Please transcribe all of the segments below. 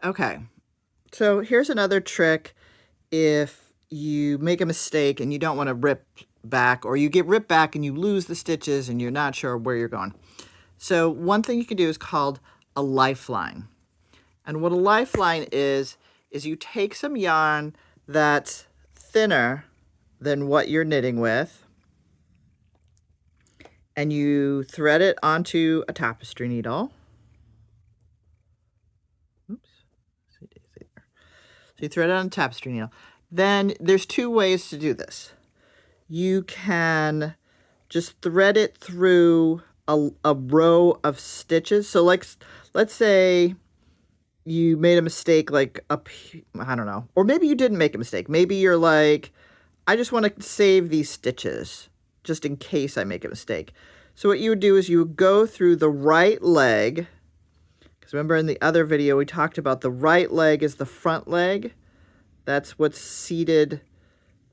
Okay, so here's another trick if you make a mistake and you don't want to rip back, or you get ripped back and you lose the stitches and you're not sure where you're going. So one thing you can do is called a lifeline. And what a lifeline is you take some yarn that's thinner than what you're knitting with, and you thread it onto a tapestry needle. Oops. So you thread it on a tapestry needle. Then there's two ways to do this. You can just thread it through a row of stitches. So like, let's say you made a mistake like up, I don't know, or maybe you didn't make a mistake. Maybe you're like, I just want to save these stitches just in case I make a mistake. So what you would do is you would go through the right leg, because remember in the other video we talked about the right leg is the front leg. That's what's seated,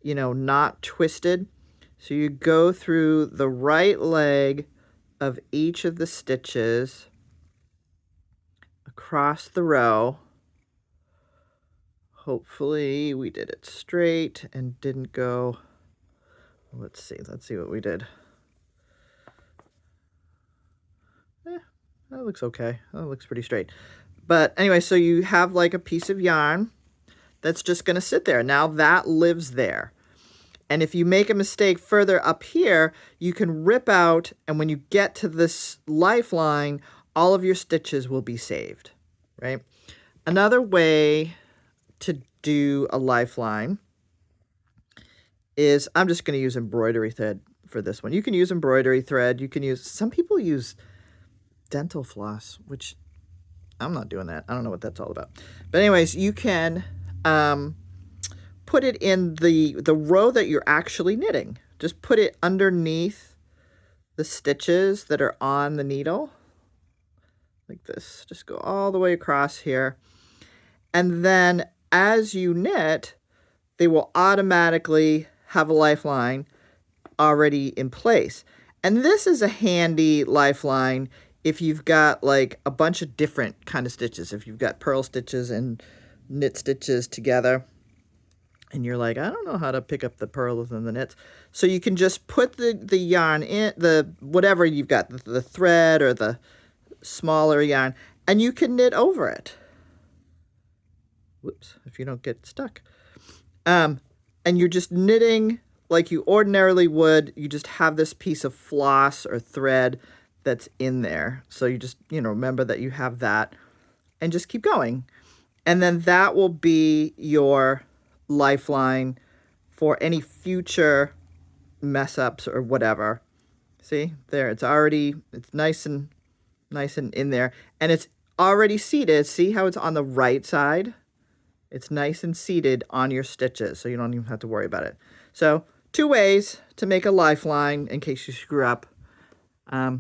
you know, not twisted. So you go through the right leg of each of the stitches across the row. Hopefully we did it straight and didn't go, let's see what we did. That looks okay. That looks pretty straight. But anyway, so you have like a piece of yarn that's just going to sit there. Now that lives there. And if you make a mistake further up here, you can rip out, and when you get to this lifeline, all of your stitches will be saved, right? Another way to do a lifeline is, I'm just going to use embroidery thread for this one. You can use embroidery thread. You can use, some people use dental floss, which I'm not doing that. I don't know what that's all about. But anyways, you can put it in the row that you're actually knitting. Just put it underneath the stitches that are on the needle, like this. Just go all the way across here. And then as you knit, they will automatically have a lifeline already in place. And this is a handy lifeline if you've got like a bunch of different kind of stitches. If you've got purl stitches and knit stitches together, and you're like, I don't know how to pick up the purls and the knits. So you can just put the yarn in, whatever you've got, the thread or the smaller yarn, and you can knit over it. Whoops, if you don't get stuck. And you're just knitting like you ordinarily would. You just have this piece of floss or thread that's in there. So you just, remember that you have that and just keep going. And then that will be your lifeline for any future mess ups or whatever. See there, it's nice and in there, and it's already seated. See how it's on the right side? It's nice and seated on your stitches, so you don't even have to worry about it. So 2 ways to make a lifeline in case you screw up. Yeah.